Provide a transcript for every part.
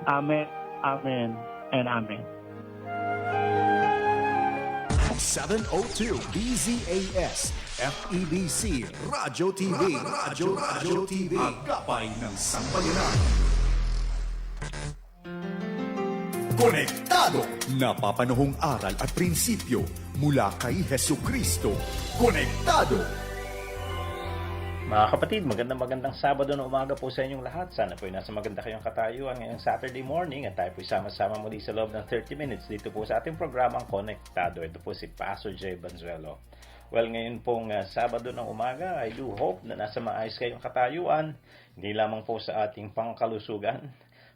Amen, amen, and amen. 702 DZAS FEBC Radyo TV Radyo TV Gabay ng Sambayanan. Konektado! Napapanahong aral at prinsipyo mula kay Hesu Kristo. Konektado! Mga kapatid, magandang Sabado na umaga po sa inyong lahat. Sana po ay nasa maganda kayong katayuan ngayong Saturday morning at tayo po sama-sama muli sa loob ng 30 minutes dito po sa ating programang Konektado. Ito po si Pastor Jay Banzuelo. Well, ngayon pong Sabado ng umaga, I do hope na nasa maayos kayong katayuan, hindi lamang po sa ating pangkalusugan,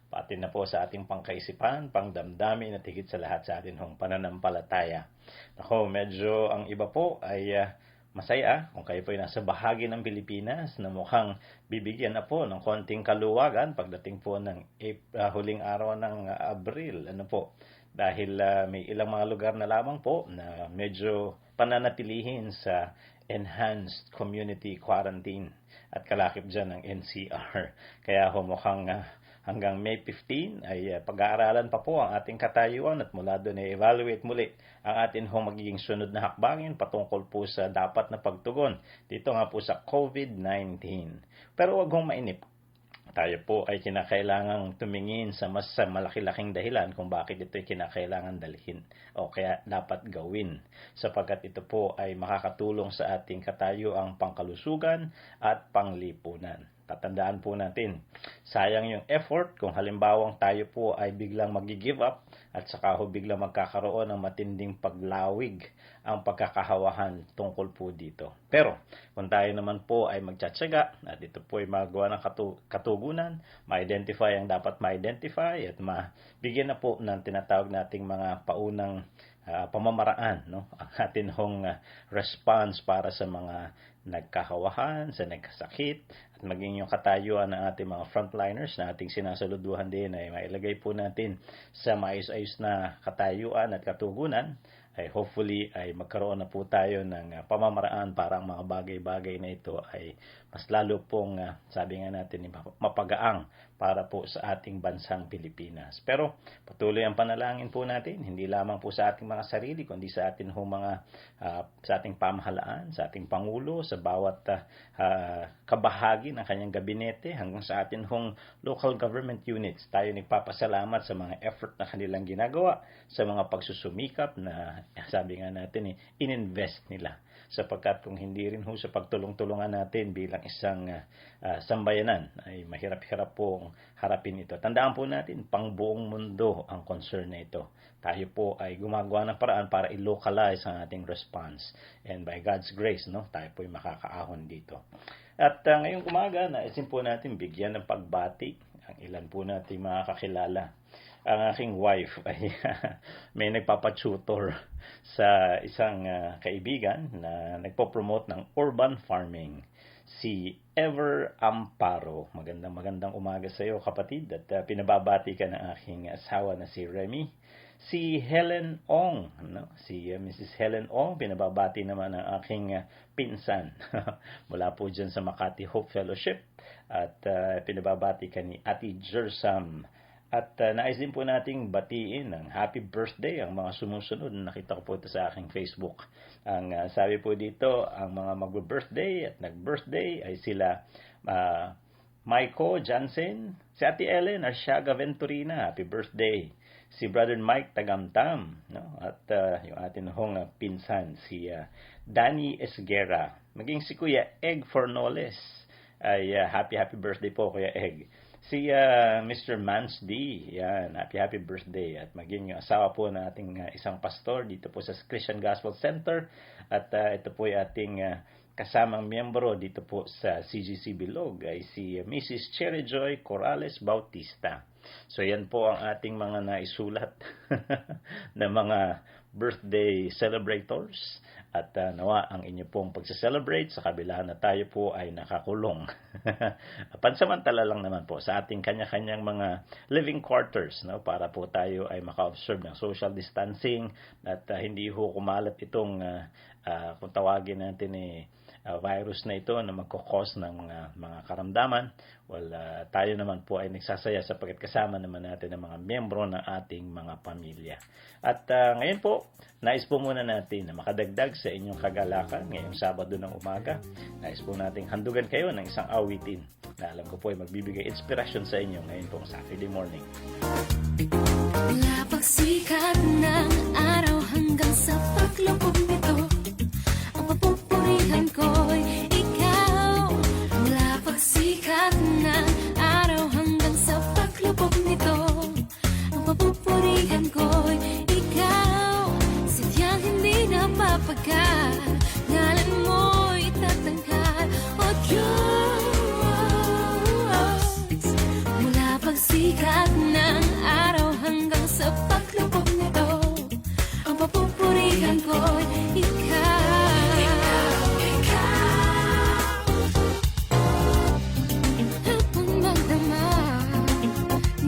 pati na po sa ating pangkaisipan, pangdamdamin at higit sa lahat sa ating pananampalataya. Ako, medyo ang iba po ay masaya kung kayo po ay nasa bahagi ng Pilipinas na mukhang bibigyan na po ng konting kaluwagan pagdating po ng huling araw ng Abril. Dahil may ilang mga lugar na lamang po na medyo pananatilihin sa enhanced community quarantine at kalakip dyan ng NCR. Kaya mukhang hanggang May 15 ay pag-aaralan pa po ang ating katayuan at mula doon ay evaluate muli ang ating magiging sunod na hakbangin patungkol po sa dapat na pagtugon dito nga po sa COVID-19. Pero wag mainip. Tayo po ay kinakailangang tumingin sa mas malaki-laking dahilan kung bakit ito ay kinakailangan dalhin o kaya dapat gawin sapagkat ito po ay makakatulong sa ating katayuang pangkalusugan at panglipunan. Tatandaan po natin, sayang yung effort kung halimbawang tayo po ay biglang mag-give up at saka biglang magkakaroon ng matinding paglawig ang pagkakahawahan tungkol po dito. Pero kung tayo naman po ay magtsatsaga at ito po ay magawa ng katugunan, ma-identify ang dapat ma-identify at mabigyan na po ng tinatawag nating mga paunang pamamaraan, ang atin response para sa mga nagkakawahan, sa nagkasakit, at maging yung katayuan ng ating mga frontliners na ating sinasaluduhan din ay mailagay po natin sa maayos-ayos na katayuan at katugunan, ay hopefully ay magkaroon na po tayo ng pamamaraan para ang mga bagay-bagay na ito ay mas lalo pong, sabi nga natin, mapagaang para po sa ating bansang Pilipinas. Pero patuloy ang panalangin po natin, hindi lamang po sa ating mga sarili, kundi sa ating sa ating pamahalaan, sa ating Pangulo, sa bawat kabahagi ng kanyang gabinete, hanggang sa ating local government units. Tayo nagpapasalamat sa mga effort na kanilang ginagawa, sa mga pagsusumikap na sabi nga natin ininvest nila. Sapagkat kung hindi rin sa pagtulong-tulungan natin bilang isang sambayanan, ay mahirap-hirap pong harapin ito. Tandaan po natin, pang buong mundo ang concern na ito. Tayo po ay gumagawa ng paraan para i-localize ang ating response. And by God's grace, tayo po ay makakaahon dito. At ngayong umaga, naisin po natin bigyan ng pagbati ang ilan po nating mga kakilala. Ang aking wife ay may nagpapatutor sa isang kaibigan na nagpo-promote ng urban farming, si Ever Amparo. Magandang umaga sa iyo, kapatid, at pinababati ka ng aking asawa na si Remy. Si Helen Ong, si Mrs. Helen Ong, pinababati naman ang aking pinsan mula po dyan sa Makati Hope Fellowship, at pinababati ka ni Ate Jersam. At nais din po nating batiin ng happy birthday ang mga sumusunod. Nakita ko po ito sa aking Facebook. Ang sabi po dito, ang mga mag-birthday at nag-birthday ay sila Maiko Jansen, si Ate Ellen Arsiaga Venturina, happy birthday. Si Brother Mike Tagamtam, at yung atin pinsan, si Danny Esguera. Maging si Kuya Egg Fornoles, ay happy birthday po, Kuya Egg. Si Mr. Mans D, yan, happy birthday. At maging yung asawa po na ating isang pastor dito po sa Christian Gospel Center. At ito po yung ating kasamang miyembro dito po sa CGC Bilog ay si Mrs. Cherry Joy Corrales Bautista. So yan po ang ating mga naisulat na mga birthday celebrators. At nawa ang inyo pong pagsa-celebrate sa kabila na tayo po ay nakakulong. Pansamantala lang naman po sa ating kanya-kanyang mga living quarters, para po tayo ay maka-observe ng social distancing at hindi kumalat itong kung tawagin natin virus na ito na magkukos ng mga karamdaman. Tayo naman po ay nagsasaya sapagkat kasama naman natin ang mga miyembro ng ating mga pamilya. At ngayon po, nais po muna natin na makadagdag sa inyong kagalakan ngayong Sabado ng umaga. Nais po nating handugan kayo ng isang awitin na alam ko po ay magbibigay inspirasyon sa inyo ngayon pong Saturday morning. Mula pagsikat ng araw hanggang sa paglubog nito, ang papupurihan ko'y ikaw. Mula pagsikat ng araw hanggang sa paglubog nito, ang papupurihan ko'y ikaw. Sadyang hindi napapagkat, ngalan mo'y tatanghal, O Diyos. Mula pagsikat ng araw hanggang sa paglubog nito, ang papupurihan ko'y ikaw. Hapon magdamag,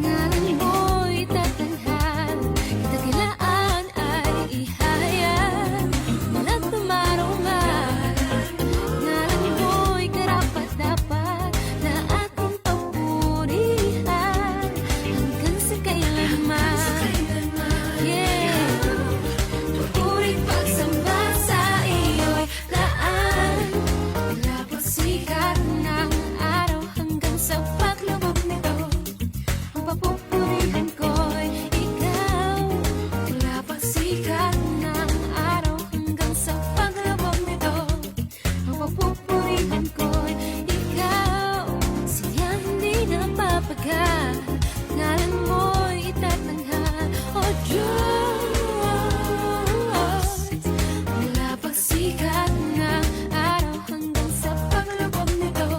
ngalan mo'y tatanghal, kadakilaan ay ihayag, walang tumarungan. Ngalan mo'y karapat-dapat na aking papurihan hanggang sa kailanman. Yeah. Pupuri pagsamba sa iyo'y laan. Mula pagsikat ng araw hanggang sa paglubog nito, ang papupurihan ko'y ikaw. Mula pagsikat ng araw hanggang sa paglubog nito, ang papupurihan ko'y ikaw. Sadyang hindi napapagkat, ngalan mo'y itatanghal, O Diyos. Mula pagsikat ng araw hanggang sa paglubog nito,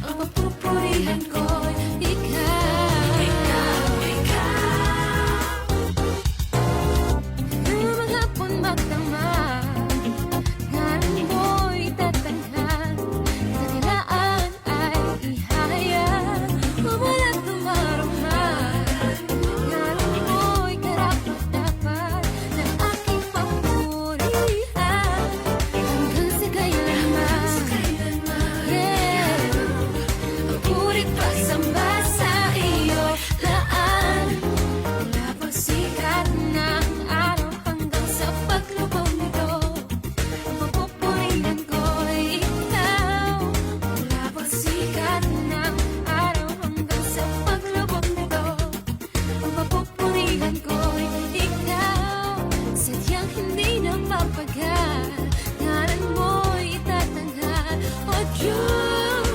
ang papupurihan ko'y ikaw. Maghapon magdamag, ngalan mo'y tatanghal, kadakilaan ay ihayag, walang tumarungan. Ngalan mo'y karapat-dapat na aking papurihan hanggang sa kailanman. Yeah. Pupuri pagsamba sa iyo laan. Mula pagsikat ng araw hanggang sa paglubog nito, ang papupurihan ko'y ikaw. Mula pagsikat ng araw hanggang sa paglubog nito, ang papupurihan ko'y ikaw. Sadyang hindi napapagkat, ngalan mo'y itatanghal, O Diyos.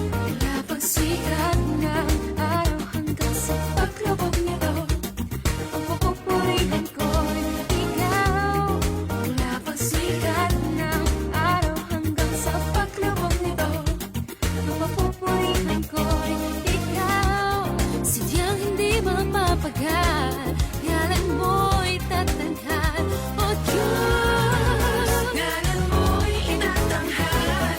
Mula pagsikat ng araw hanggang sa paglubog nito, ang papupurihan ko'y ikaw. Mula pagsikat ng araw hanggang sa paglubog nito, ang papupurihan ko'y ikaw. Sadyang hindi mapapagkat, ngalan mo'y tatanghal, O Diyos. Ngalan mo'y itatanghal,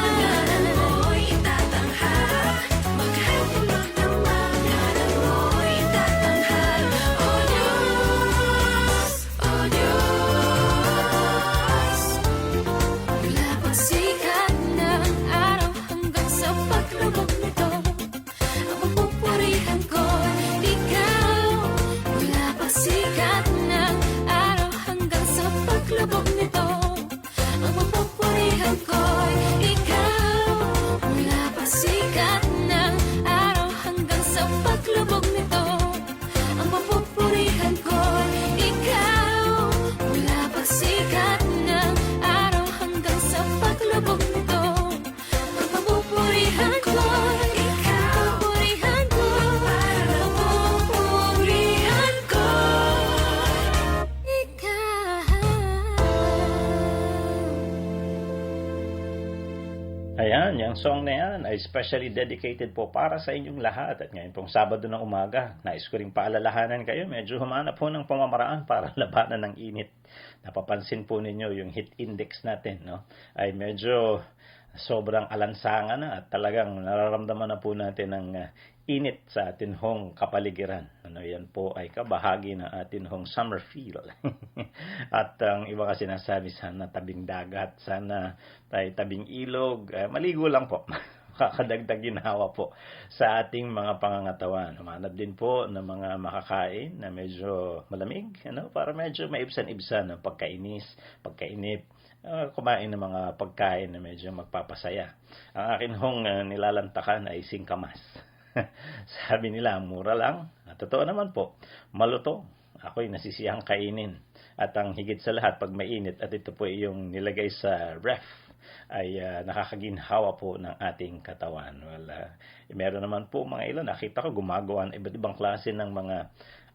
ngalan mo'y itatanghal, maghapon magdamag, ngalan mo'y itatanghal, O Diyos, O Diyos. Mula pagsikat ng araw hanggang sa paglubog nito, ang papupurihan ko'y ikaw. Mula pagsikat ng araw hanggang sa paglubog nito, ang papupurihan ko'y ikaw. Mula pagsikat ng araw hanggang sa paglubog nito, ang papupurihan ko'y ikaw. Mula pagsikat ng araw hanggang sa paglubog nito, ang papupurihan ko'y ikaw. Papurihan ko, papupurihan ko, ikaw. Ayan, yung song na yan ay specially dedicated po para sa inyong lahat. At ngayon pong Sabado ng umaga, nais ko rin paalalahanan kayo, medyo humanap po ng pamamaraan para labanan ng init. Napapansin po ninyo yung heat index natin, no? Ay medyo sobrang alansangan na at talagang nararamdaman na po natin ang init sa atin hong kapaligiran. Yan po ay kabahagi ng atin hong summer feel. At ang iba kasi sinasabi, sana tabing dagat, sana tabing ilog, maligo lang po. Kakadagdag ginhawa po sa ating mga pangangatawan. Humanap din po ng mga makakain na medyo malamig, para medyo maibsan-ibsan ang pagkainip, kumain ng mga pagkain na medyo magpapasaya. Ang akin hong nilalantakan ay singkamas. Sabi nila, mura lang. Totoo naman po, malutong. Ako'y nasisiyang kainin. At ang higit sa lahat, pag mainit at ito po yung nilagay sa ref, ay nakakaginhawa po ng ating katawan. Meron naman po mga ilan, nakita ko gumagawa ng iba't ibang klase ng mga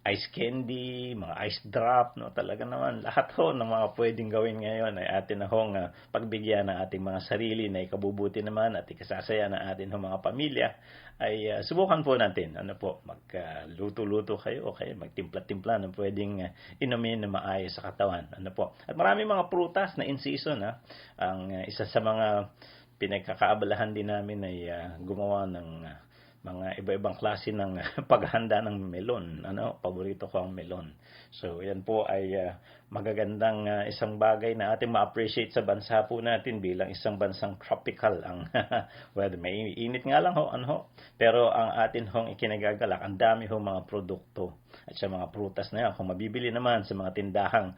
ice candy, mga ice drop, talaga naman lahat ho ng mga pwedeng gawin ngayon ay atin na hong pagbigyan ng ating mga sarili na ikabubuti naman at ikasasaya ng atin ng mga pamilya, ay subukan po natin. Magluto-luto kayo, okay? Magtimpla-timpla ng pwedeng inumin na maayos sa katawan. At marami mga prutas na in season. Ang isa sa mga pinagkakaabalahan din namin ay gumawa ng mga iba-ibang klase ng paghahanda ng melon. Paborito ko ang melon. So, yan po ay magagandang isang bagay na ating ma-appreciate sa bansa po natin bilang isang bansang tropical ang weather. May init nga lang pero ang atin hong ikinagagalak, ang dami mga produkto at sa mga prutas na yan. Kung mabibili naman sa mga tindahang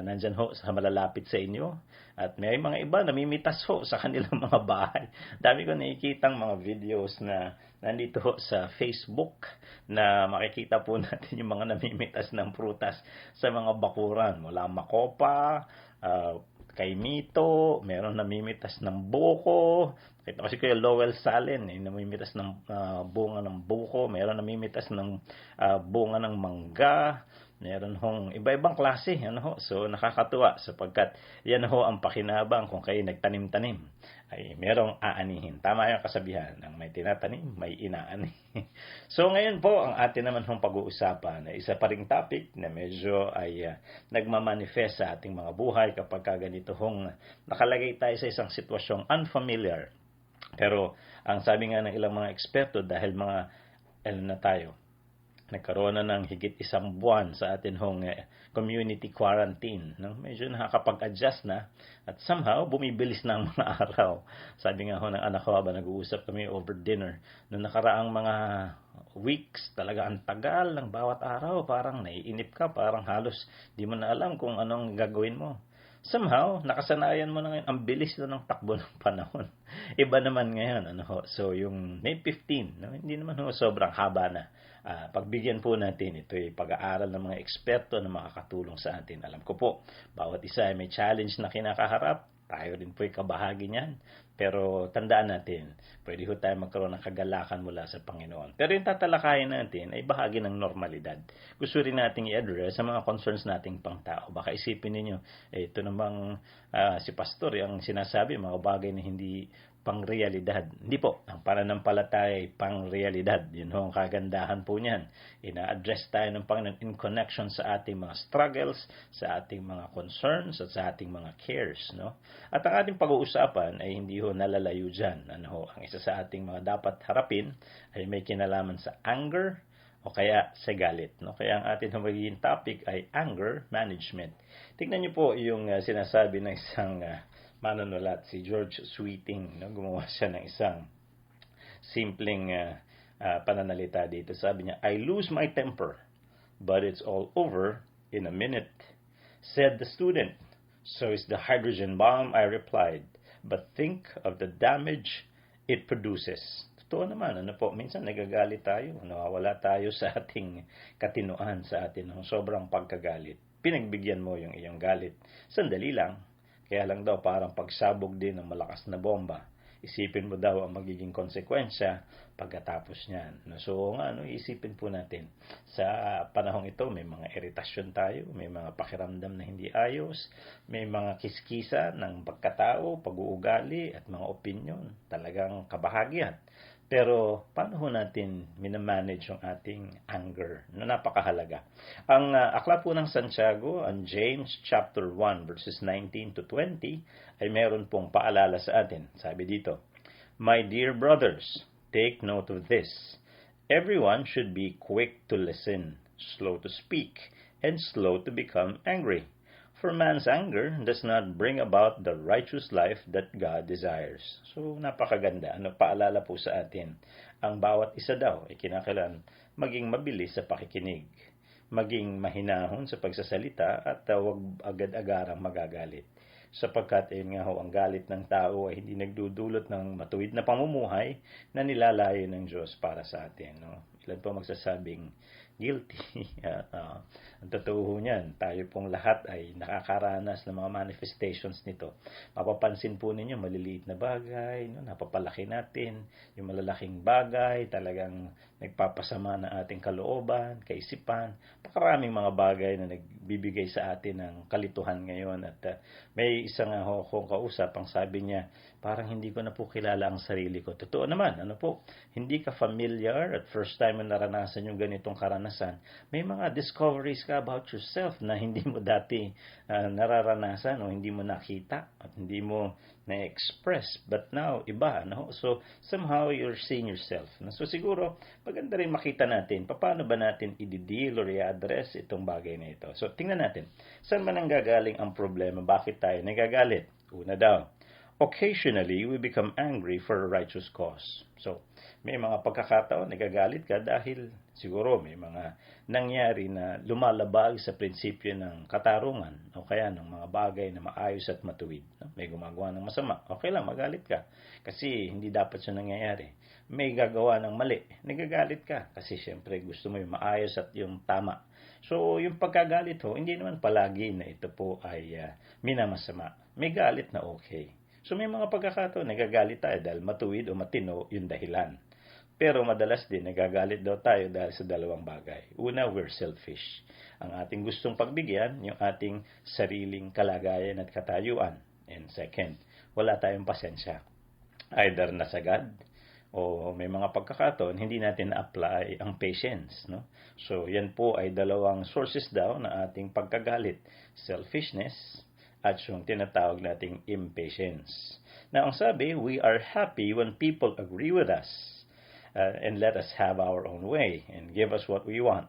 nandyan sa malalapit sa inyo, at may mga iba namimitas sa kanilang mga bahay. Dami ko nakikitang mga videos na nandito sa Facebook na makikita po natin yung mga namimitas ng prutas sa mga bakuran. Mula Makopa, kay Mito, meron namimitas ng buko. Kita kasi kay Lowell Salen, namimitas ng bunga ng buko. Meron namimitas ng bunga ng mangga. Meron iba-ibang klase. So nakakatuwa sapagkat yan ang pakinabang kung kayo nagtanim-tanim ay merong aanihin. Tama yung kasabihan, ang may tinatanim, may inaani. So ngayon po, ang atin naman pag-uusapan ay isa pa ring topic na medyo ay nagmamanifest sa ating mga buhay kapag ganito nakalagay tayo sa isang sitwasyong unfamiliar. Pero ang sabi nga ng ilang mga eksperto, dahil nagkaroon na ng higit 1 buwan sa atin community quarantine. Medyo nakakapag-adjust na at somehow bumibilis na ang mga araw. Sabi nga ng anak ko habang nag-uusap kami over dinner, noong nakaraang mga weeks, talaga ang tagal ng bawat araw. Parang naiinip ka, parang halos di mo na alam kung anong gagawin mo. Somehow, nakasanayan mo na ngayon, ang bilis na ng takbo ng panahon. Iba naman ngayon. So, yung May 15, hindi naman sobrang haba na. Pagbigyan po natin, ito ay pag-aaral ng mga eksperto na makakatulong sa atin. Alam ko po, bawat isa ay may challenge na kinakaharap. Tayo rin po ay kabahagi niyan. Pero tandaan natin, pwede tayo magkaroon ng kagalakan mula sa Panginoon. Pero yung tatalakayin natin ay bahagi ng normalidad. Gusto rin nating i-address sa mga concerns nating pangtao. Baka isipin ninyo, ito namang si Pastor, yung sinasabi, mga bagay na hindi pang-realidad. Hindi po. Ang pananampalataya ay pang-realidad. Yun ang kagandahan po niyan. Ina-address tayo ng Panginoon in connection sa ating mga struggles, sa ating mga concerns, at sa ating mga cares. At ang ating pag-uusapan ay hindi nalalayo dyan. Ang isa sa ating mga dapat harapin ay may kinalaman sa anger o kaya sa galit. Kaya ang ating magiging topic ay anger management. Tingnan niyo po yung sinasabi ng isang manunulat, si George Sweeting. Gumawa siya ng isang simpleng pananalita dito. Sabi niya, I lose my temper, but it's all over in a minute, said the student. So is the hydrogen bomb, I replied. But think of the damage it produces. Totoo naman, minsan nagagalit tayo, nawawala tayo sa ating katinuan, sa atin ng sobrang pagkagalit. Pinagbigyan mo yung iyong galit. Sandali lang, kaya lang daw parang pagsabog din ng malakas na bomba. Isipin mo daw ang magiging konsekwensya pagkatapos niyan. So isipin po natin. Sa panahong ito, may mga iritasyon tayo, may mga pakiramdam na hindi ayos, may mga kiskisa ng pagkatao, pag-uugali at mga opinyon. Talagang kabahagian. Pero paano ho natin minamanage yung ating anger? Na napakahalaga. Ang aklat po ng Santiago, ang James chapter 1 verses 19 to 20 ay meron pong paalala sa atin. Sabi dito, "My dear brothers, take note of this. Everyone should be quick to listen, slow to speak, and slow to become angry. For man's anger does not bring about the righteous life that God desires." So, napakaganda. Paalala po sa atin. Ang bawat isa daw ay kinakailangan maging mabilis sa pakikinig, maging mahinahon sa pagsasalita, at huwag agad-agarang magagalit. Sapagkat nga ho, ang galit ng tao ay hindi nagdudulot ng matuwid na pamumuhay na nilalayo ng Diyos para sa atin. No? Ilan po magsasabing guilty. Ang totoo niyan, tayo pong lahat ay nakakaranas ng mga manifestations nito. Mapapansin po ninyo, maliliit na bagay, no, napapalaki natin, yung malalaking bagay, talagang nagpapasama ng ating kalooban, kaisipan, pakaraming mga bagay na nagbibigay sa atin ng kalituhan ngayon. At may isang akong kausap, ang sabi niya, parang hindi ko na po kilala ang sarili ko. Totoo naman, hindi ka familiar at first time mo naranasan yung ganitong karanasan, may mga discoveries ka about yourself na hindi mo dati nararanasan o hindi mo nakita at hindi mo na-express. But now, iba. So, somehow you're seeing yourself. So, siguro, maganda rin makita natin paano ba natin i-deal or i-address itong bagay na ito. So, tingnan natin. Saan man nanggagaling ang problema? Bakit tayo nagagalit? Una daw, occasionally, we become angry for a righteous cause. So, may mga pagkakataon, nagagalit ka dahil siguro may mga nangyari na lumalabag sa prinsipyo ng katarungan o kaya ng mga bagay na maayos at matuwid. May gumagawa ng masama, okay lang, magalit ka kasi hindi dapat siya nangyayari. May gagawa ng mali, nagagalit ka kasi syempre gusto mo yung maayos at yung tama. So, yung pagkagalit ho, hindi naman palagi na ito po ay minamasama. May galit na okay. So, may mga pagkakataon, nagagalit tayo dahil matuwid o matino yung dahilan. Pero madalas din, nagagalit daw tayo dahil sa dalawang bagay. Una, we're selfish. Ang ating gustong pagbigyan, yung ating sariling kalagayan at katayuan. And second, wala tayong pasensya. Either nasagad, o may mga pagkakataon, hindi natin na-apply ang patience. No? So, yan po ay dalawang sources daw na ating pagkagalit. Selfishness, at yung tinatawag nating impatience. Now, ang sabi, we are happy when people agree with us and let us have our own way and give us what we want.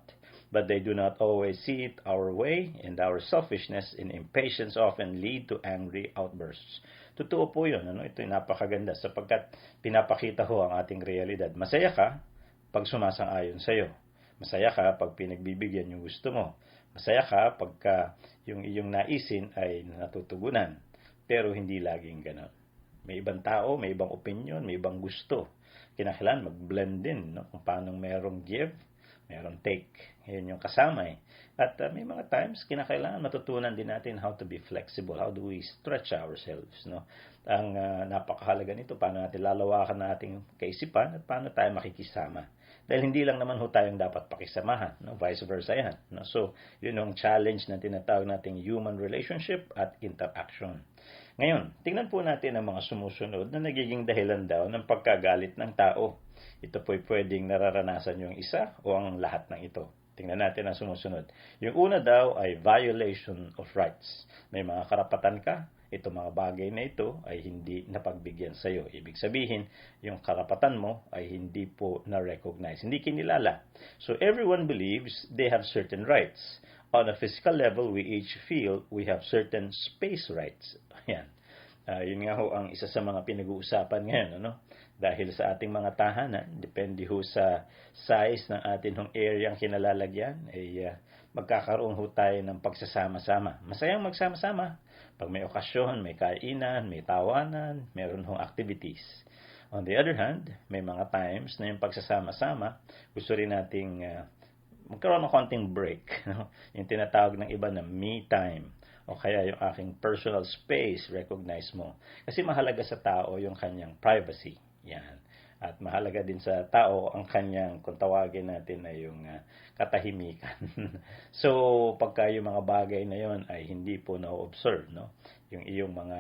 But they do not always see it our way, and our selfishness and impatience often lead to angry outbursts. Totoo po yun. Ito ay napakaganda sapagkat pinapakita ho ang ating realidad. Masaya ka pag sumasang-ayon sa'yo. Masaya ka pag pinagbibigyan yung gusto mo. Masaya ka pagka yung iyong naisin ay natutugunan. Pero hindi laging ganon. May ibang tao, may ibang opinion, may ibang gusto. Kinakailangan mag-blend din, kung paano merong give, merong take. Yun yung kasama eh. At may mga times, kinakailangan matutunan din natin how to be flexible, how do we stretch ourselves. Ang napakahalaga nito, paano natin lalawakan na ating kaisipan at paano tayo makikisama. Dahil hindi lang naman ho tayong dapat pakisamahan, vice versa yan. So, yun yung challenge na tinatawag nating human relationship at interaction. Ngayon, tingnan po natin ang mga sumusunod na nagiging dahilan daw ng pagkagalit ng tao. Ito po'y pwedeng nararanasan yung isa o ang lahat ng ito. Tingnan natin ang sumusunod. Yung una daw ay violation of rights. May mga karapatan ka, itong mga bagay na ito ay hindi napagbigyan sa iyo. Ibig sabihin, yung karapatan mo ay hindi po na-recognize, hindi kinilala. So everyone believes they have certain rights. On a physical level, we each feel we have certain space rights. Ayan. Yun nga ho ang isa sa mga pinag-uusapan ngayon. Dahil sa ating mga tahanan, depende ho sa size ng ating area ang kinalalagyan, ay magkakaroon ho tayo ng pagsasama-sama. Masayang magsama-sama. Pag may okasyon, may kainan, may tawanan, meron hong activities. On the other hand, may mga times na yung pagsasama-sama, gusto rin nating magkaroon ng konting break. Yung tinatawag ng iba na me time. O kaya yung aking personal space, recognize mo. Kasi mahalaga sa tao yung kanyang privacy. Yan. At mahalaga din sa tao ang kanyang, kung tawagin natin, ay yung katahimikan. So, pagka yung mga bagay na yon ay hindi po na-observe, yung iyong mga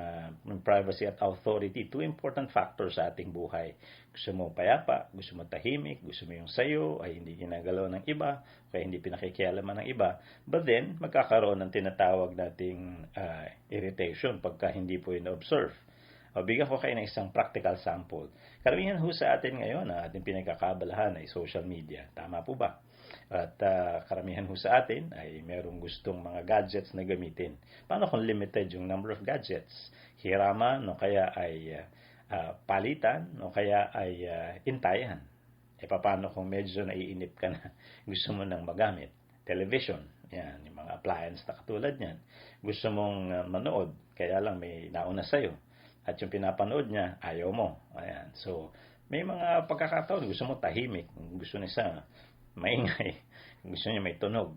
privacy at authority, two important factors sa ating buhay. Gusto mo payapa, gusto mo tahimik, gusto mo yung sayo ay hindi ginagalaw ng iba, kaya hindi pinakikialaman ng iba, but then magkakaroon ng tinatawag nating irritation pagka hindi po ina-observe. Bigyan ko kayo ng isang practical sample. Karamihan ho sa atin ngayon, ang ating pinagkakabalahan ay social media. Tama po ba? At karamihan ho sa atin ay merong gustong mga gadgets na gamitin. Paano kung limited yung number of gadgets? Hiraman, o kaya ay palitan, o kaya ay intayan. Paano kung medyo naiinip ka na gusto mo nang magamit? Television, yan, yung mga appliance na katulad yan. Gusto mong manood, kaya lang may nauna sa'yo. At yung pinapanood niya, ayaw mo. Ayan. So, may mga pagkakataon, gusto mo tahimik. Gusto niya maingay. Gusto niya may tunog.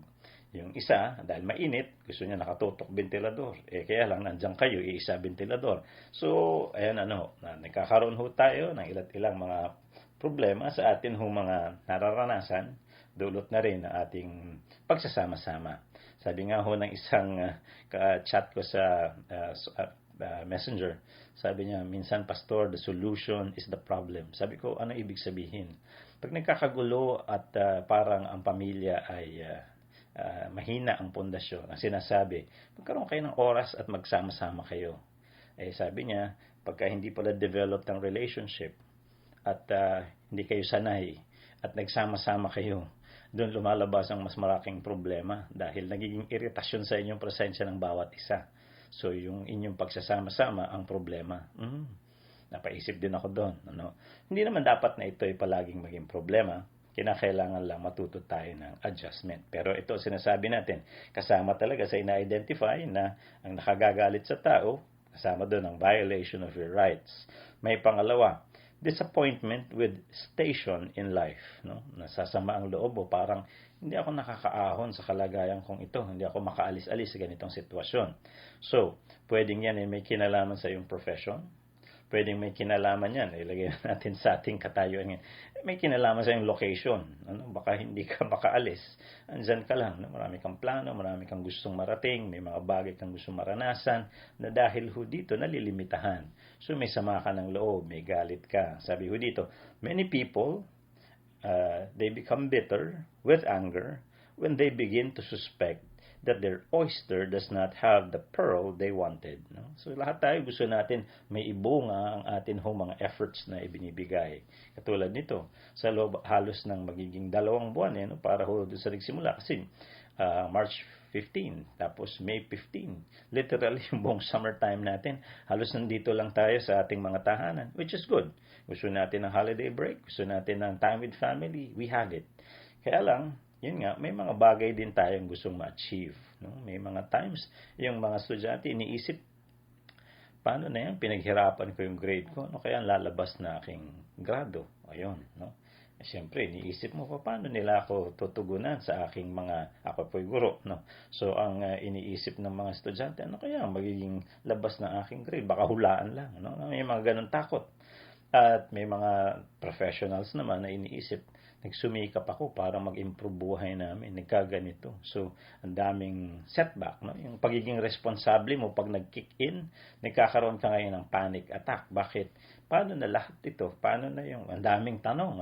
Yung isa, dahil mainit, gusto niya nakatutok ventilador. Kaya lang, nandiyan kayo, iisa ventilador. So, ayan nagkakaroon ho tayo ng ilang mga problema sa atin ho mga nararanasan, dulot na rin ng ating pagsasama-sama. Sabi nga ho ng isang chat ko sa Messenger, sabi niya, minsan, Pastor, the solution is the problem. Sabi ko, ano ibig sabihin? Pag nagkakagulo at parang ang pamilya ay mahina ang pundasyon, ang sinasabi, magkaroon kayo ng oras at magsama-sama kayo. Sabi niya, pagka hindi pala developed ang relationship at hindi kayo sanay at nagsama-sama kayo, doon lumalabas ang mas malaking problema dahil nagiging iritasyon sa inyong presensya ng bawat isa. So, yung inyong pagsasama-sama ang problema. Napaisip din ako doon. Hindi naman dapat na ito ay palaging maging problema. Kinakailangan lang matuto tayo ng adjustment. Pero ito sinasabi natin, kasama talaga sa ina-identify na ang nakagagalit sa tao, kasama doon ang violation of your rights. May pangalawa, disappointment with station in life. Nasasama ang loob o parang hindi ako nakakaahon sa kalagayan kong ito. Hindi ako makaalis-alis sa ganitong sitwasyon. So, pwedeng yan ay may kinalaman sa iyong profession. Pwedeng may kinalaman yan. Ilagay natin sa ating katayuan yan. May kinalaman sa iyong location. Baka hindi ka makaalis. Andyan ka lang. Marami kang plano, marami kang gustong marating, may mga bagay kang gustong maranasan na dahil ho dito nalilimitahan. So, may sama ka ng loob, may galit ka. Sabi ho dito, many people, they become bitter with anger when they begin to suspect that their oyster does not have the pearl they wanted. So lahat tayo gusto natin may ibunga ang atin mga efforts na ibinibigay. Katulad nito, sa loob halos ng magiging 2 buwan para doon sa nagsimula. Kasi March 15, tapos May 15. Literally, yung buong summertime natin, halos nandito lang tayo sa ating mga tahanan, which is good. Gusto natin ng holiday break, gusto natin ng time with family, we have it. Kaya lang, yun nga, may mga bagay din tayong gustong ma-achieve. May mga times, yung mga estudyante, iniisip, paano na yan? Pinaghirapan ko yung grade ko, kaya lalabas na aking grado. Ayun, Siyempre, iniisip mo paano nila ako tutugunan sa aking ako po'y guro, So, ang iniisip ng mga estudyante, kaya magiging labas ng aking grade? Baka hulaan lang, May mga ganun takot. At may mga professionals naman na iniisip, nagsumikap ako para mag-improve buhay namin, nagkaganito. So, ang daming setback, Yung pagiging responsable mo pag nag-kick in, nagkakaroon ka ngayon ng panic attack. Bakit? Paano na lahat ito? Paano na yung ang daming tanong?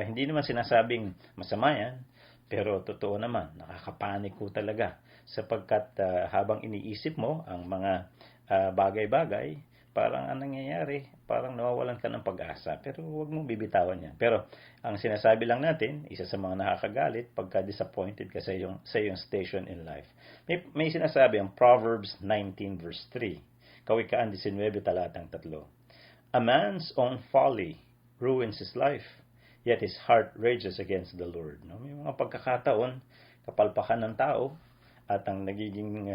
Hindi naman sinasabing masama yan, pero totoo naman, nakakapanik ko talaga. Sapagkat habang iniisip mo ang mga bagay-bagay, parang ang nangyayari, parang nawawalan ka ng pag-asa. Pero huwag mong bibitawan yan. Pero ang sinasabi lang natin, isa sa mga nakakagalit, pagka disappointed ka sa iyong station in life. May sinasabi ang Proverbs 19 verse 3. Kawikaan 19, talatang 3. A man's own folly ruins his life, yet his heart rages against the Lord. May mga pagkakataon, kapalpakan ng tao, at ang nagiging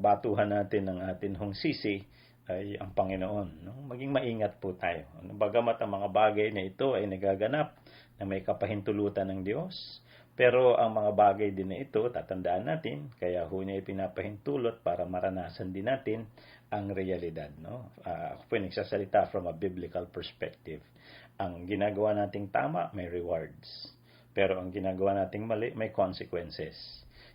batuhan natin ng atin sisi ay ang Panginoon. Maging maingat po tayo. Bagamat ang mga bagay na ito ay nagaganap na may kapahintulutan ng Diyos, pero ang mga bagay din na ito, tatandaan natin, kaya niya ipinapahintulot para maranasan din natin ang realidad. Ako po nagsasalita from a biblical perspective. Ang ginagawa nating tama, may rewards. Pero ang ginagawa nating mali, may consequences.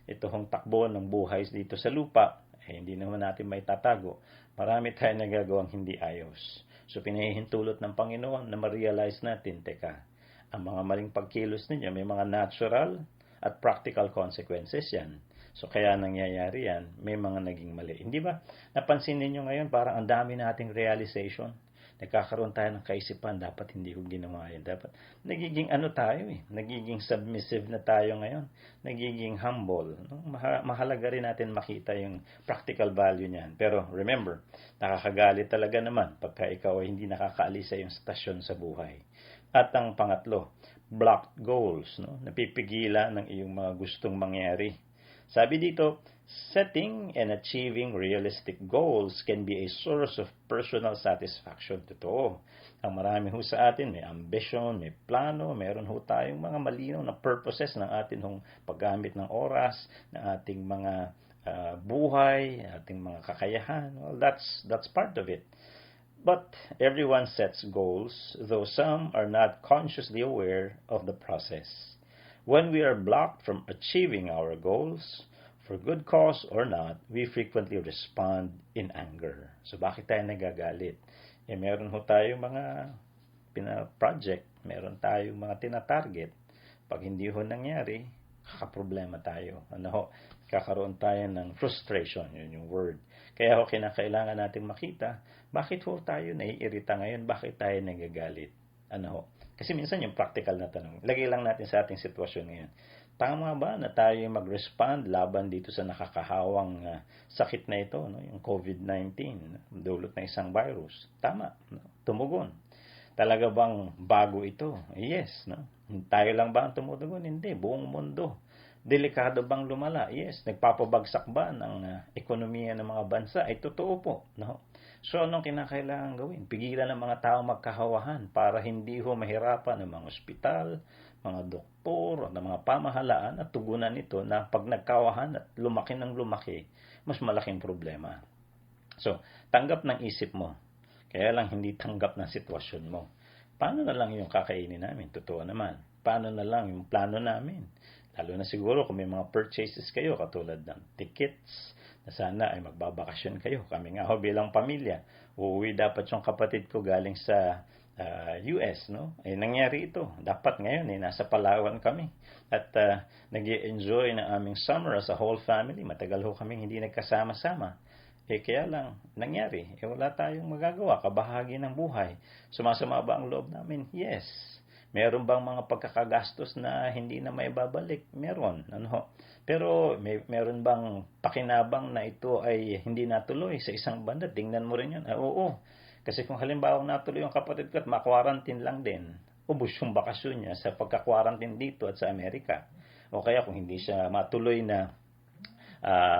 Ito takbo ng buhay dito sa lupa, hindi naman natin may tatago. Marami tayong nagagawang hindi ayos. So, pinahihintulot ng Panginoon na ma-realize natin, teka, ang mga maling pagkilos ninyo, may mga natural at practical consequences yan. So, kaya nangyayari yan, may mga naging mali. Hindi ba? Napansin ninyo ngayon, parang ang dami nating realization. Nagkakaroon tayo ng kaisipan, dapat hindi ko ginawa yan. Dapat, nagiging tayo nagiging submissive na tayo ngayon. Nagiging humble. No? Mahalaga rin natin makita yung practical value niyan. Pero remember, nakakagalit talaga naman pagka ikaw ay hindi nakakaalis sa iyong stasyon sa buhay. At ang pangatlo, blocked goals. No? Napipigilan ng iyong mga gustong mangyari. Sabi dito, setting and achieving realistic goals can be a source of personal satisfaction. Totoo. Ang marami ho sa atin, may ambition, may plano, meron ho tayong mga malinaw na purposes ng atin hong paggamit ng oras, ng ating mga buhay, ating mga kakayahan. Well, that's part of it. But everyone sets goals, though some are not consciously aware of the process. When we are blocked from achieving our goals, for good cause or not, we frequently respond in anger. So, bakit tayo nagagalit? Meron ho tayong mga pina-project, meron tayong mga tina-target. Pag hindi ho nangyari, kakaproblema tayo. Kakaroon tayo ng frustration, yun yung word. Kaya ho, kinakailangan natin makita, bakit ho tayo naiirita ngayon? Bakit tayo nagagalit? Kasi minsan yung practical na tanong, lagay lang natin sa ating sitwasyon ngayon. Tama ba na tayo mag-respond laban dito sa nakakahawang sakit na ito, yung COVID-19, dulot na isang virus? Tama, tumugon. Talaga bang bago ito? Yes. Tayo lang ba ang tumutugon? Hindi, buong mundo. Delikado bang lumala? Yes. Nagpapabagsak ba ng ekonomiya ng mga bansa? Ay totoo po. So, anong kinakailangan gawin? Pigilan ng mga tao magkahawahan para hindi ho mahirapan ng mga ospital, mga doktor, ng mga pamahalaan at tugunan ito na pag nagkawahan at lumaki ng lumaki, mas malaking problema. So, tanggap ng isip mo. Kaya lang hindi tanggap ng sitwasyon mo. Paano na lang yung kakainin namin? Totoo naman. Paano na lang yung plano namin? Lalo na siguro kung may mga purchases kayo katulad ng tickets, na sana ay magbabakasyon kayo. Kami nga ho bilang pamilya. Uuwi dapat yung kapatid ko galing sa US, nangyari ito. Dapat ngayon, nasa Palawan kami. At nag-i-enjoy ng aming summer as a whole family. Matagal ho kami hindi nagkasama-sama. Kaya lang, nangyari. Wala tayong magagawa. Kabahagi ng buhay. Sumasama ba ang loob namin? Yes. Meron bang mga pagkakagastos na hindi na may babalik? Meron. Pero meron bang pakinabang na ito ay hindi natuloy sa isang banda? Tingnan mo rin yun. Oo. Kasi kung halimbawa natuloy yung kapatid ko at ma-quarantine lang din, ubos yung bakasyon niya sa pagka-quarantine dito at sa Amerika. O kaya kung hindi siya matuloy na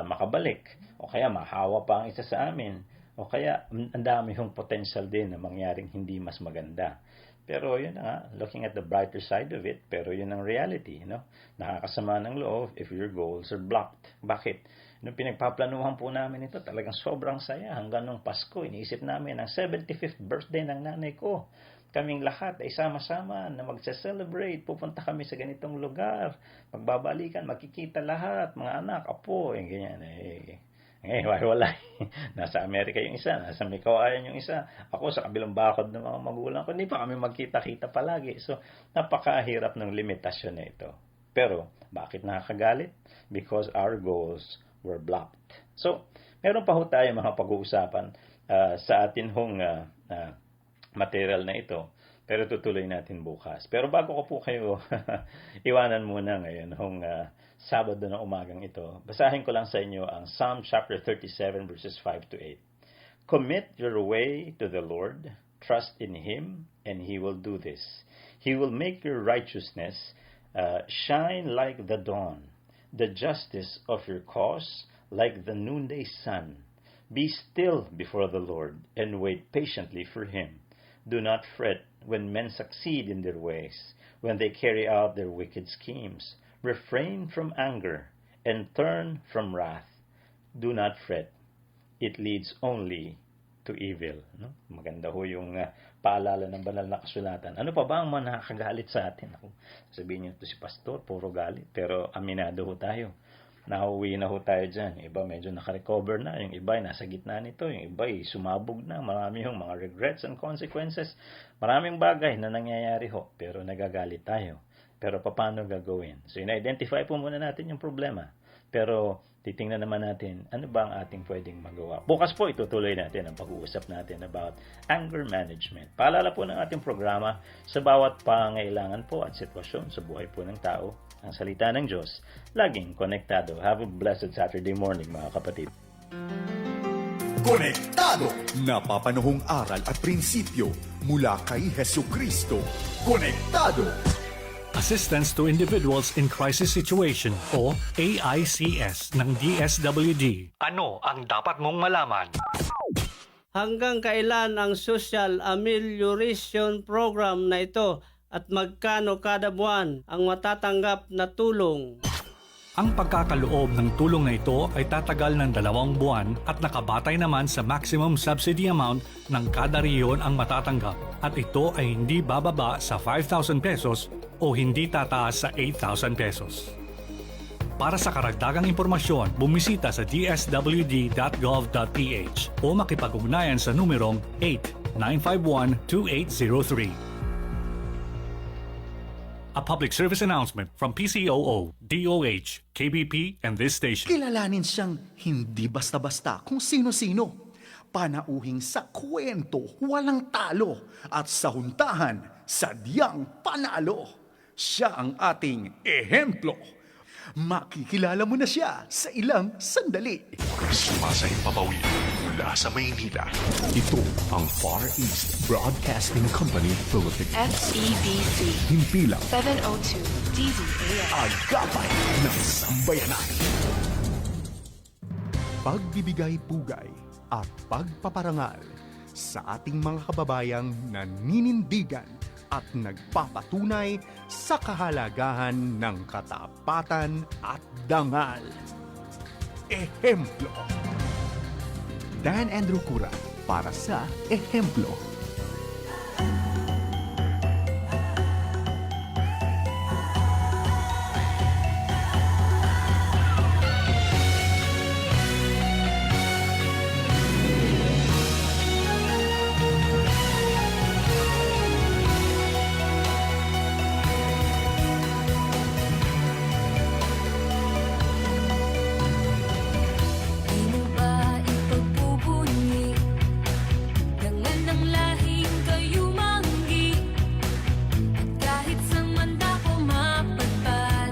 makabalik, o kaya mahawa pa ang isa sa amin, o kaya ang dami yung potential din na mangyaring hindi mas maganda. Pero yun na, looking at the brighter side of it, pero yun ang reality, Nakakasama ng loob if your goals are blocked. Bakit? Nung pinagpaplanuhan po namin ito, talagang sobrang saya. Hanggang nung Pasko, iniisip namin ang 75th birthday ng nanay ko. Kaming lahat ay sama-sama na magse-celebrate. Pupunta kami sa ganitong lugar. Magbabalikan, magkikita lahat. Mga anak, apo, ganyan. Wala. Nasa Amerika yung isa, nasa may kawayan yung isa. Ako sa kabilang bakod ng mga magulang ko, hindi pa kami magkita-kita palagi. So, napakahirap ng limitasyon na ito. Pero, bakit nakakagalit? Because our goals were blocked. So, meron pa ho tayo mga pag-uusapan sa atin hong material na ito. Pero tutuloy natin bukas. Pero bago ko po kayo iwanan muna ngayon hong Sabado na umagang ito, basahin ko lang sa inyo ang Psalm chapter 37 verses 5 to 8. Commit your way to the Lord, trust in Him, and He will do this. He will make your righteousness shine like the dawn, the justice of your cause like the noonday sun. Be still before the Lord and wait patiently for Him. Do not fret when men succeed in their ways, when they carry out their wicked schemes. Refrain from anger and turn from wrath. Do not fret. It leads only to evil. Maganda ho yung paalala ng banal na kasulatan. Ano pa ba ang mga nakakagalit sa atin? Sabihin niyo, ito si pastor, puro galit. Pero aminado ho tayo. Nauwi na ho tayo dyan. Yung iba medyo nakarecover na. Yung iba ay nasa gitna nito. Yung iba ay sumabog na. Marami yung mga regrets and consequences. Maraming bagay na nangyayari ho. Pero nagagalit tayo. Pero paano gagawin? So, in-identify po muna natin yung problema. Pero titingnan naman natin ano ba ang ating pwedeng magawa. Bukas po itutuloy natin ang pag-uusap natin about anger management. Paalala po ng ating programa sa bawat pangailangan po at sitwasyon sa buhay po ng tao. Ang salita ng Diyos, laging konektado. Have a blessed Saturday morning mga kapatid. Konektado! Napapanahong aral at prinsipyo mula kay Hesu Kristo. Konektado! Assistance to Individuals in Crisis Situation o AICS ng DSWD. Ano ang dapat mong malaman? Hanggang kailan ang Social Amelioration Program na ito at magkano kada buwan ang matatanggap na tulong? Ang pagkakaloob ng tulong na ito ay tatagal ng 2 buwan at nakabatay naman sa maximum subsidy amount ng kada rehiyon ang matatanggap at ito ay hindi bababa sa 5,000 pesos o hindi tataas sa 8,000 pesos. Para sa karagdagang impormasyon, bumisita sa dswd.gov.ph o makipag-ugnayan sa numerong 8-951-2803. A public service announcement from PCOO, DOH, KBP, and this station. Kilalanin siyang hindi basta-basta kung sino-sino. Panauhing sa kwento, walang talo. At sa huntahan, sadyang panalo. Siya ang ating ehemplo. Makikilala mo na siya sa ilang sandali. Sumasahimpapawid mula sa Maynila. Ito ang Far East Broadcasting Company Philippines. FEBC Himpilang 702 DZAM. Agapay ng sambayanan. Pagbibigay pugay at pagpaparangal sa ating mga kababayang naninindigan at nagpapatunay sa kahalagahan ng katapatan at dangal. Ehemplo. Dan Andrew Cura para sa Ehemplo. Di mo ba ipagpupuni dangan ng lahing kayumanggi at kahit sa manda ko mapadpad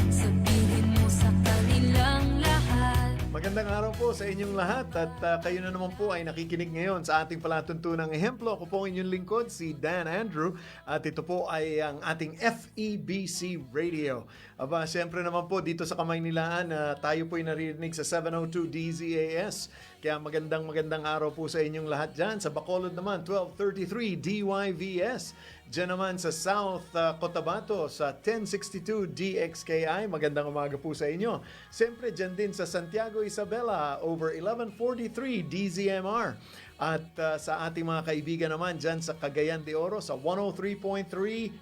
sabihin mo sa kanilang lahat. Magandang araw po sa inyong lahat at kayo na naman po ay nakikinig ngayon sa ating palatuntunang ehemplo. Ako po ang inyong lingkod, si Dan Andrew, at ito po ay ang ating FEBC Radio. Aba, siyempre naman po dito sa Kamaynilaan, tayo po ay naririnig sa 702 DZAS. Kaya magandang araw po sa inyong lahat dyan. Sa Bacolod naman, 1233 DYVS. Diyan naman sa South Cotabato sa 1062 DXKI. Magandang umaga po sa inyo. Siyempre dyan din sa Santiago Isabela over 1143 DZMR. At sa ating mga kaibigan naman dyan sa Cagayan de Oro sa 103.3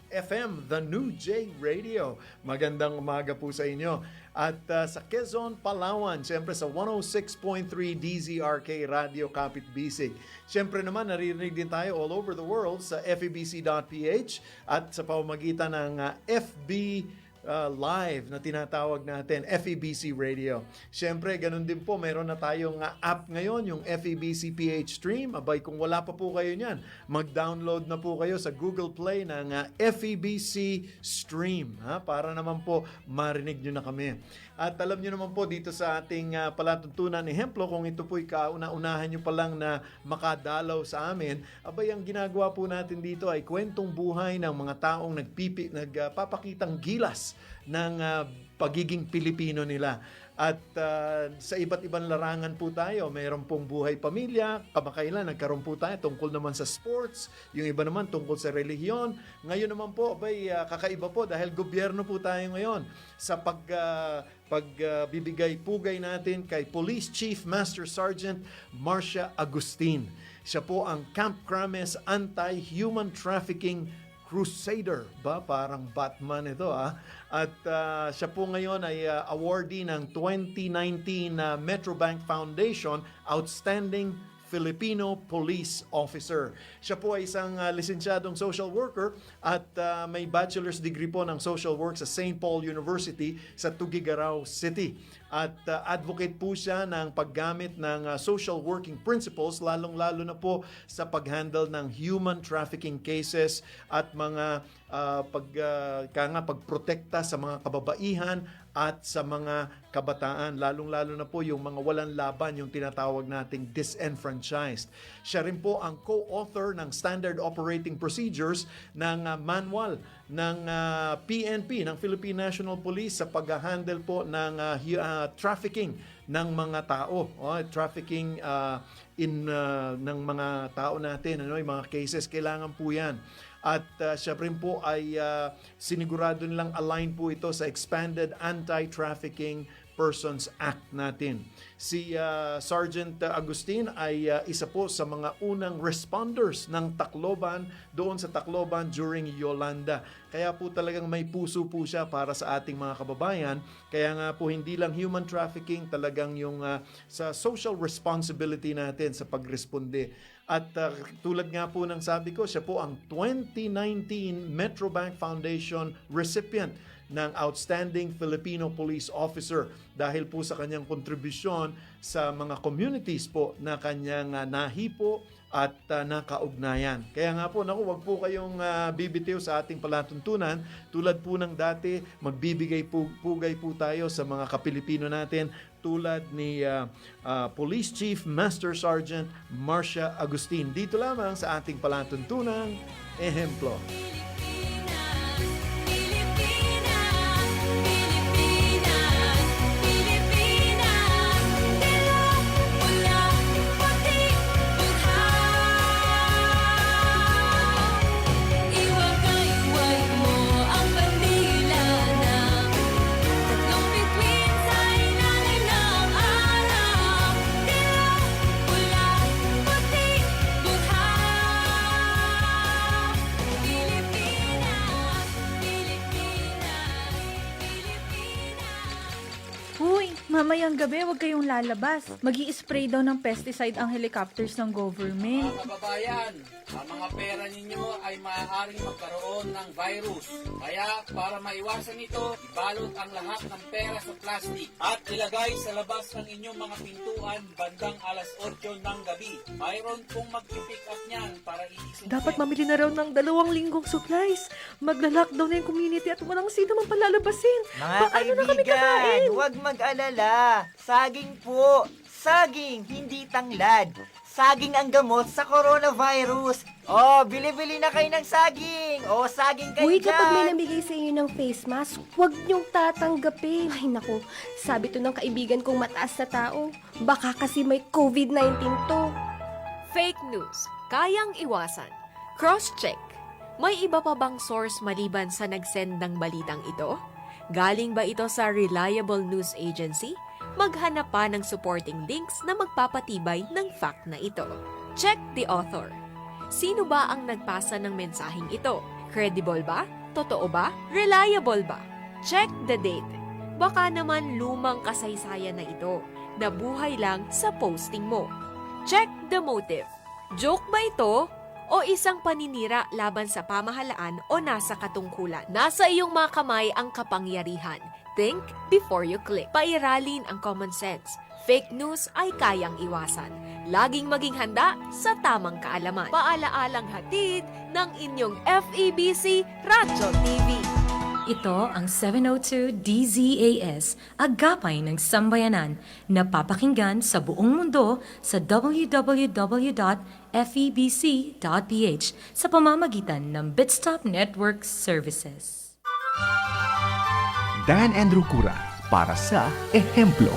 FM, The New J Radio. Magandang umaga po sa inyo. At sa Quezon, Palawan, siyempre sa 106.3 DZRK Radio Kapit Bisig. Siyempre naman, naririnig din tayo all over the world sa febc.ph at sa pamamagitan ng FB Live na tinatawag natin, FEBC Radio. Siyempre, ganun din po, mayroon na tayong app ngayon, yung FEBC PH Stream. Abay, kung wala pa po kayo niyan, mag-download na po kayo sa Google Play ng FEBC Stream, para naman po marinig nyo na kami. At alam nyo naman po dito sa ating palatuntunan ehemplo, kung ito po'y kauna-unahan nyo pa lang na makadalaw sa amin, abay, ang ginagawa po natin dito ay kwentong buhay ng mga taong nagpapakitang gilas ng pagiging Pilipino nila. At sa iba't ibang larangan po tayo. Mayroon pong buhay pamilya. Kamakailan nagkaroon po tayo tungkol naman sa sports. Yung iba naman tungkol sa relihiyon. Ngayon naman po, kakaiba po dahil gobyerno po tayo ngayon sa pagbibigay pugay natin kay Police Chief Master Sergeant Marcia Agustin. Siya po ang Camp Krames Anti-Human Trafficking crusader ba? Parang Batman ito At siya po ngayon ay awardee ng 2019 Metrobank Foundation Outstanding Filipino Police Officer. Siya po ay isang lisensyadong social worker at may bachelor's degree po ng social work sa St. Paul University sa Tuguegarao City. At advocate po siya ng paggamit ng social working principles, lalong-lalo na po sa paghandle ng human trafficking cases at mga pagprotekta sa mga kababaihan at sa mga kabataan, lalong-lalo na po yung mga walang laban, yung tinatawag nating disenfranchised. Siya rin po ang co-author ng Standard Operating Procedures ng manual ng PNP, ng Philippine National Police sa pag-handle po ng trafficking ng mga tao, trafficking ng mga tao natin, yung mga cases, kailangan po yan. At siya rin po ay sinigurado nilang align po ito sa Expanded Anti-Trafficking Persons Act natin. Si Sergeant Agustin ay isa po sa mga unang responders ng Tacloban doon sa Tacloban during Yolanda. Kaya po talagang may puso po siya para sa ating mga kababayan. Kaya nga po hindi lang human trafficking, talagang yung sa social responsibility natin sa pagresponde. At tulad nga po ng sabi ko, siya po ang 2019 Metrobank Foundation recipient ng Outstanding Filipino Police Officer dahil po sa kanyang kontribusyon sa mga communities po na kanyang nahipo at nakaugnayan. Kaya nga po, wag po kayong bibitiw sa ating palatuntunan. Tulad po ng dati, magbibigay-pugay po tayo sa mga kapilipino natin tulad ni Police Chief Master Sergeant Marcia Agustin. Dito lamang sa ating palatuntunang ehemplo. Mamayang gabi, huwag kayong lalabas. Mag-i-spray daw ng pesticide ang helicopters ng government. Mga kababayan, ang mga pera ninyo ay maaaring magkaroon ng virus. Kaya para maiwasan ito, ibalot ang lahat ng pera sa plastic at ilagay sa labas ng inyong mga pintuan bandang alas 8 ng gabi. Mayroon pong mag-pick up niyan para iisin. Dapat mamili na raw ng 2 linggong supplies. Magla-lockdown na yung community at walang sino man palalabasin. Mga kaibigan, huwag mag-alala. Saging po. Saging, hindi tanglad. Saging ang gamot sa coronavirus. Bili-bili na kayo ng saging. Saging kayo dyan. Kapag may namigay sa inyo ng face mask, huwag niyong tatanggapin. Ay naku, sabi to ng kaibigan kong mataas na tao. Baka kasi may COVID-19 to. Fake news. Kayang iwasan. Cross-check. May iba pa bang source maliban sa nag-send ng balitang ito? Galing ba ito sa reliable news agency? Maghanap pa ng supporting links na magpapatibay ng fact na ito. Check the author. Sino ba ang nagpasa ng mensaheng ito? Credible ba? Totoo ba? Reliable ba? Check the date. Baka naman lumang kasaysayan na ito. Nabuhay lang sa posting mo. Check the motive. Joke ba ito? O isang paninira laban sa pamahalaan o nasa katungkulan. Nasa iyong mga kamay ang kapangyarihan. Think before you click. Pairalin ang common sense. Fake news ay kayang iwasan. Laging maging handa sa tamang kaalaman. Paalaalang hatid ng inyong FEBC Radyo TV. Ito ang 702 DZAS, agapay ng sambayanan, napapakinggan sa buong mundo sa www.febc.ph sa pamamagitan ng Bitstop Network Services. Dan Andrew Cura para sa Ehemplo.